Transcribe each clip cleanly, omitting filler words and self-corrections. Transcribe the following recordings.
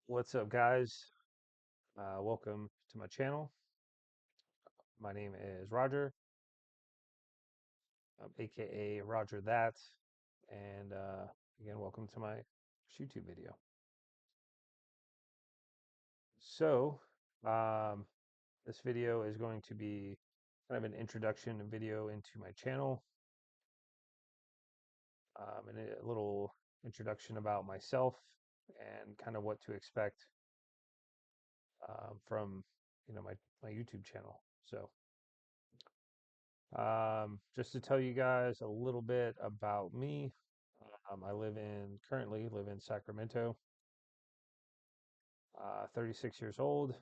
What's up, guys? Welcome to my channel. My name is Roger, aka Roger That, and again, welcome to my YouTube video. So, um, this video is going to be kind of an introduction video into my channel, and a little introduction about myself and kind of what to expect from my YouTube channel. So. Just to tell you guys a little bit about me, I currently live in Sacramento, 36 years old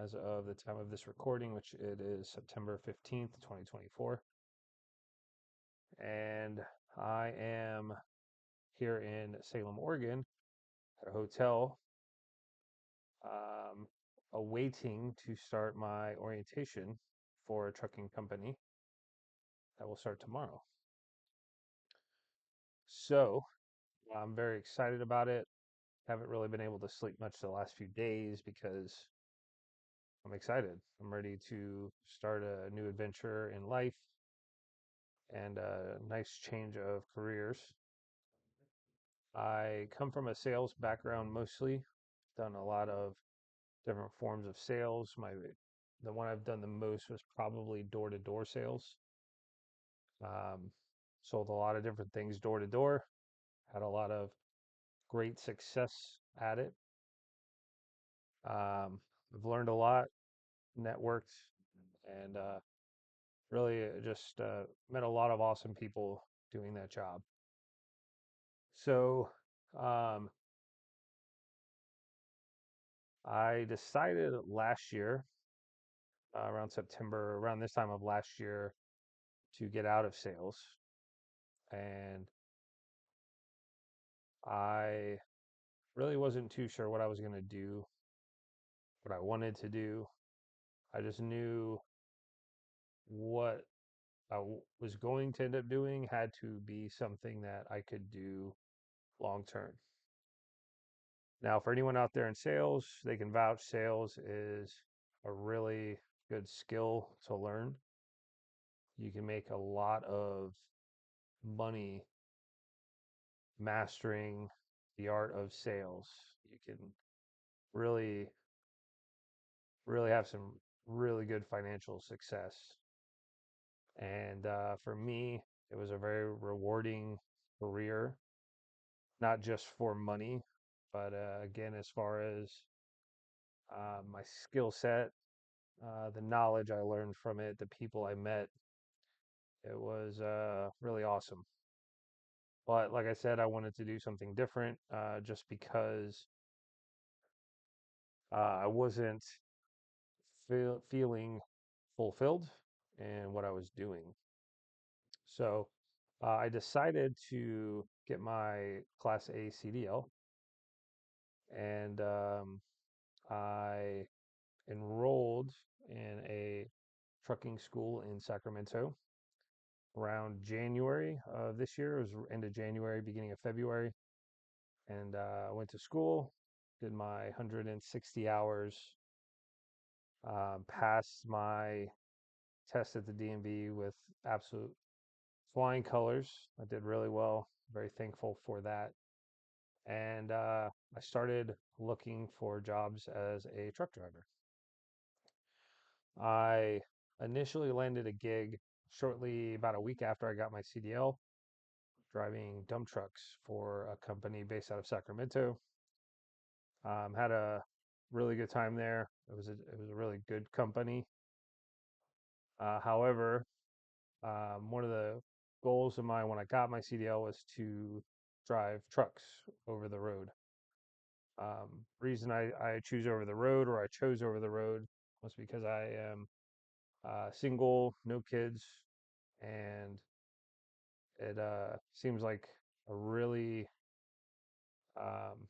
as of the time of this recording, which it is September 15th, 2024. And I am here in Salem, Oregon at a hotel, um, awaiting to start my orientation for a trucking company that will start tomorrow. So I'm very excited about it. Haven't really been able to sleep much the last few days because I'm excited. I'm ready to start a new adventure in life and a nice change of careers. I come from a sales background mostly, done a lot of different forms of sales. The one I've done the most was probably door-to-door sales. Um, Sold a lot of different things door to door, had a lot of great success at it. I've learned a lot, networked, and really just met a lot of awesome people doing that job. So um, I decided last year, around September, around this time of last year, to get out of sales. And I really wasn't too sure what I was going to do, what I wanted to do. I just knew what was going to end up doing had to be something that I could do long term. Now, for anyone out there in sales, they can vouch sales is a really good skill to learn. You can make a lot of money mastering the art of sales. You can really, really have some really good financial success. And for me, it was a very rewarding career, not just for money, but again, as far as my skill set, the knowledge I learned from it, the people I met, it was really awesome. But like I said, I wanted to do something different just because I wasn't feeling fulfilled in what I was doing. So I decided to get my Class A CDL, and I enrolled in a trucking school in Sacramento around January of this year. It was end of January, beginning of February. And I went to school, did my 160 hours, passed my test at the DMV with absolute flying colors. I did really well. Very thankful for that. And I started looking for jobs as a truck driver. I initially landed a gig shortly about a week after I got my CDL, driving dump trucks for a company based out of Sacramento. Had a really good time there. It was a really good company. However, one of the goals of mine when I got my CDL was to drive trucks over the road. Reason I choose over the road or I chose over the road was because I am single, no kids, and it seems like a really um,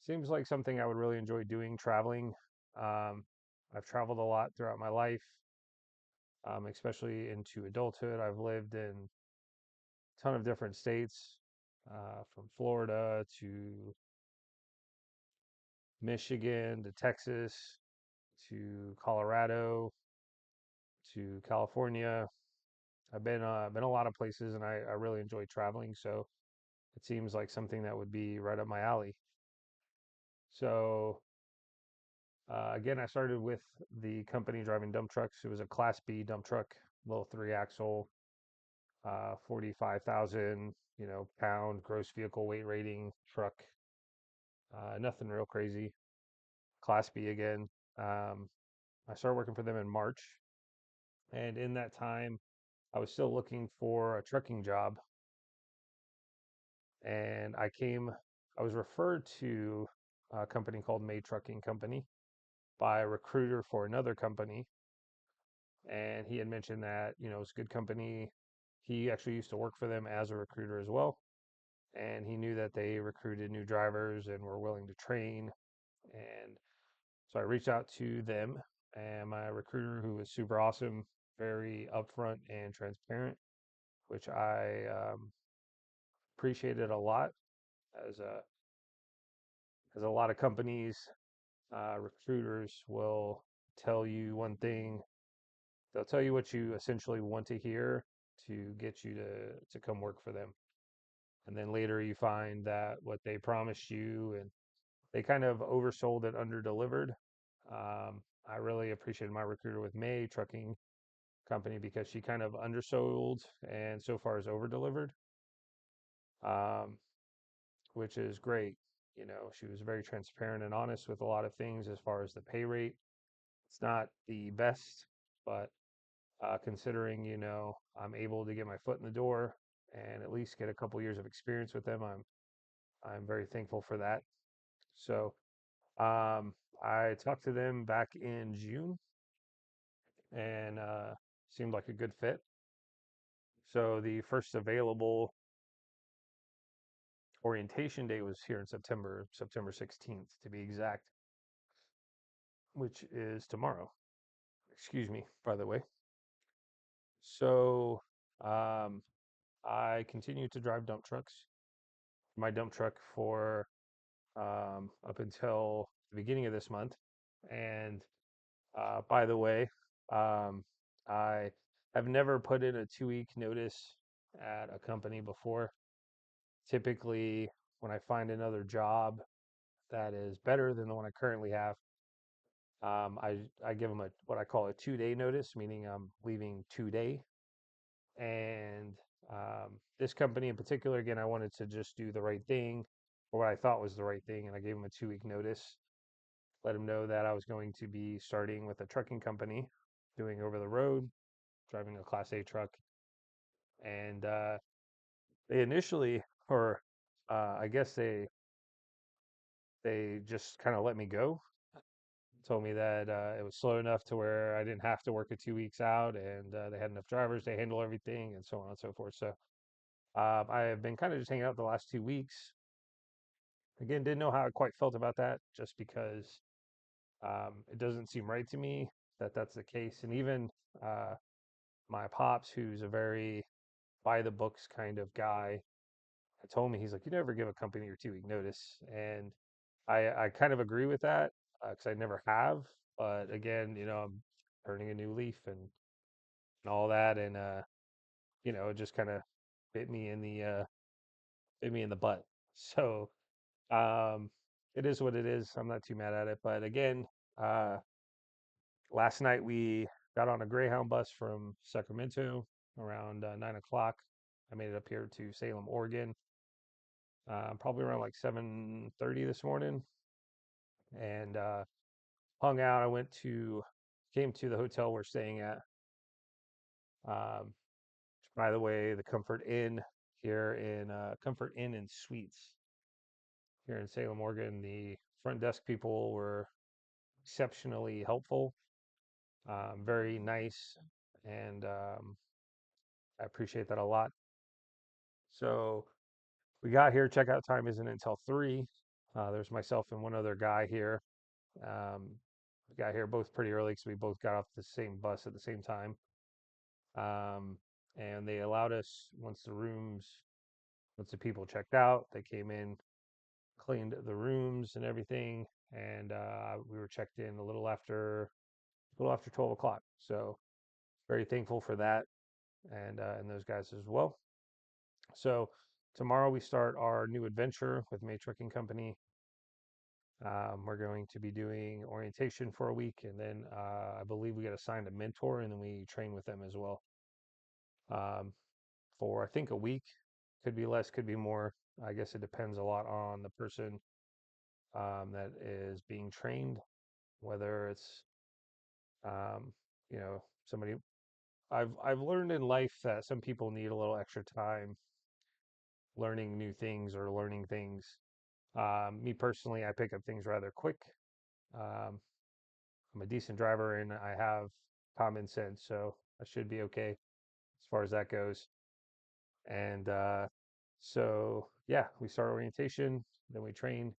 seems like something I would really enjoy doing, traveling. Um, I've traveled a lot throughout my life, especially into adulthood. I've lived in a ton of different states. from Florida to Michigan to Texas to Colorado to California. I've been a lot of places, and I really enjoy traveling. So it seems like something that would be right up my alley. So again, I started with the company driving dump trucks. It was a Class B dump truck, little three axle, 45,000 pound gross vehicle weight rating truck. Nothing real crazy. Class B again. Um, I started working for them in March, and in that time, I was still looking for a trucking job, and I was referred to a company called May Trucking Company by a recruiter for another company, and he had mentioned that it's a good company. He actually used to work for them as a recruiter as well, and he knew that they recruited new drivers and were willing to train. And so I reached out to them, and my recruiter, who was super awesome, very upfront and transparent, which I appreciated a lot. As a lot of companies, recruiters will tell you one thing. They'll tell you what you essentially want to hear to get you to come work for them. And then later you find that what they promised you, and they kind of oversold and underdelivered. I really appreciated my recruiter with May Trucking Company because she kind of undersold and so far has overdelivered, um, which is great. She was very transparent and honest with a lot of things as far as the pay rate. It's not the best, but considering I'm able to get my foot in the door and at least get a couple years of experience with them, I'm very thankful for that. So I talked to them back in June, and seemed like a good fit. So the first available orientation day was here in September, September 16th to be exact, which is tomorrow. Excuse me, by the way. So um, I continue to drive dump trucks. My dump truck for up until the beginning of this month. And by the way, um, I have never put in a 2 week notice at a company before. Typically, when I find another job that is better than the one I currently have, I give them what I call a 2 day notice, meaning I'm leaving today. And this company in particular, again, I wanted to just do the right thing, or what I thought was the right thing, and I gave them a 2 week notice. Let them know that I was going to be starting with a trucking company, doing over the road, driving a Class A truck. And they initially, or I guess they just kind of let me go. Told me that it was slow enough to where I didn't have to work it 2 weeks out, and they had enough drivers to handle everything, and so on and so forth. So I have been kind of just hanging out the last 2 weeks. Again, didn't know how I quite felt about that, just because it doesn't seem right to me that that's the case. And even uh, my pops, who's a very by the books kind of guy, told me, he's like, you never give a company your 2 week notice. And I kind of agree with that because I never have. But again, I'm turning a new leaf and all that. And, it just kind of bit me in the butt. So um, it is what it is. I'm not too mad at it. But again, uh, last night we got on a Greyhound bus from Sacramento around 9 o'clock. I made it up here to Salem, Oregon, probably around like 7:30 this morning, and hung out. Came to the hotel we're staying at. Um, by the way, the Comfort Inn here in Comfort Inn and Suites here in Salem, Oregon. The front desk people were exceptionally helpful, very nice, and I appreciate that a lot. So we got here. Checkout time isn't until 3. There's myself and one other guy here. We got here both pretty early because we both got off the same bus at the same time. Um, and they allowed us, once the rooms once the people checked out, they came in, cleaned the rooms and everything, and we were checked in a little after 12 o'clock. So very thankful for that, and those guys as well. So tomorrow we start our new adventure with May Trucking Company. We're going to be doing orientation for a week, and then I believe we get assigned a mentor, and then we train with them as well um, for I think a week. Could be less, could be more. I guess it depends a lot on the person that is being trained, whether it's um, somebody. I've learned in life that some people need a little extra time learning new things or learning things. Me personally, I pick up things rather quick. Um, I'm a decent driver and I have common sense, so I should be okay as far as that goes. And so, yeah, we start orientation, then we train,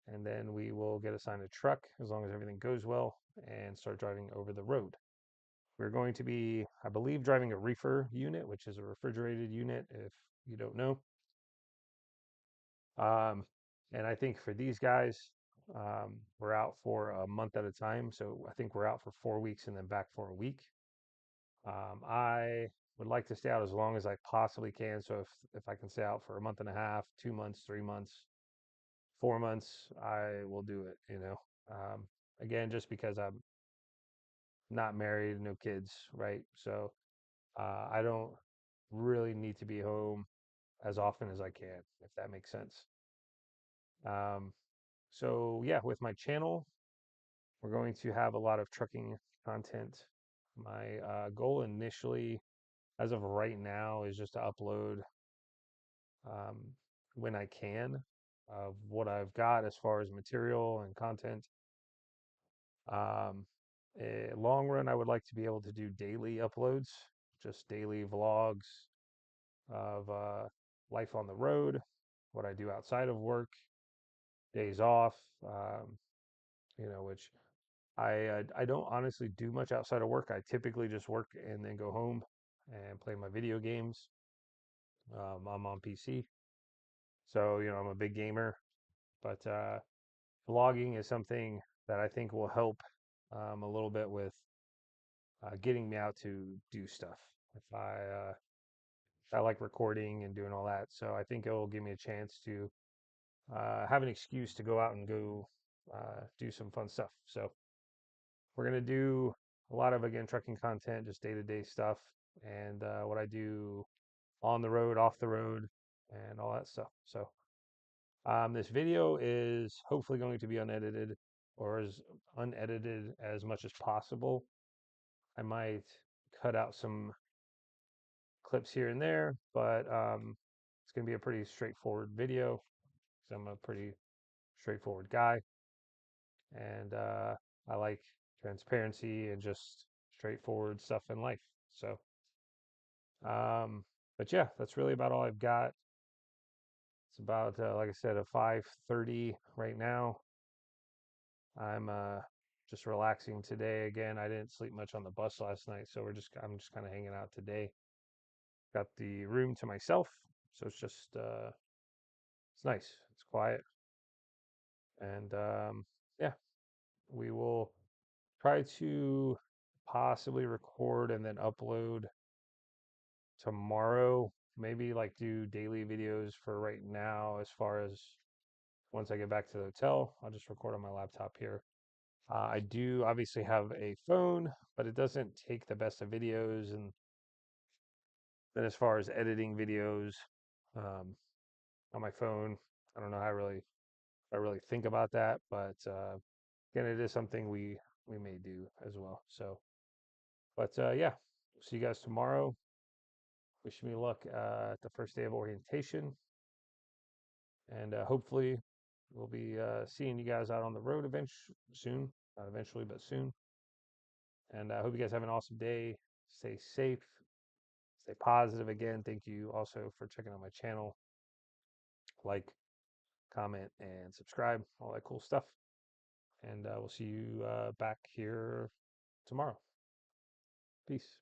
and then we will get assigned a truck as long as everything goes well and start driving over the road. We're going to be, I believe, driving a reefer unit, which is a refrigerated unit, if you don't know. Um, and I think for these guys, we're out for a month at a time. So I think we're out for 4 weeks and then back for a week. I would like to stay out as long as I possibly can. So if I can stay out for a month and a half, 2 months, 3 months, 4 months, I will do it, again, just because I'm not married, no kids, right? So I don't really need to be home as often as I can, if that makes sense. Um, so yeah, with my channel, we're going to have a lot of trucking content. My goal initially, as of right now, is just to upload um, when I can of what I've got as far as material and content. Um, Long run, I would like to be able to do daily uploads, just daily vlogs of life on the road, what I do outside of work, days off, which I don't honestly do much outside of work. I typically just work and then go home and play my video games. I'm on PC, so I'm a big gamer. But vlogging is something that I think will help a little bit with getting me out to do stuff. If I like recording and doing all that, so I think it will give me a chance to have an excuse to go out and go do some fun stuff. So we're gonna do a lot of again trucking content, just day-to-day stuff, and what I do on the road, off the road, and all that stuff. So this video is hopefully going to be unedited or as unedited as much as possible. I might cut out some clips here and there, but it's going to be a pretty straightforward video because I'm a pretty straightforward guy, and I like transparency and just straightforward stuff in life. So, but yeah, that's really about all I've got. It's about like I said, a 5:30 right now. I'm just relaxing today. Again, I didn't sleep much on the bus last night, so I'm just kind of hanging out today. Got the room to myself, so it's just it's nice. It's quiet, and yeah, we will try to possibly record and then upload tomorrow. Maybe like do daily videos for right now. As far as once I get back to the hotel, I'll just record on my laptop here. I do obviously have a phone, but it doesn't take the best of videos. And then as far as editing videos um, on my phone, I don't know how I really think about that, but again, it is something we may do as well. So, but yeah, see you guys tomorrow. Wish me luck at the first day of orientation, and hopefully we'll be seeing you guys out on the road eventually soon. Not eventually, but soon. And I hope you guys have an awesome day. Stay safe, stay positive. Again, thank you also for checking out my channel. Like, comment, and subscribe, all that cool stuff. And we'll see you back here tomorrow. Peace.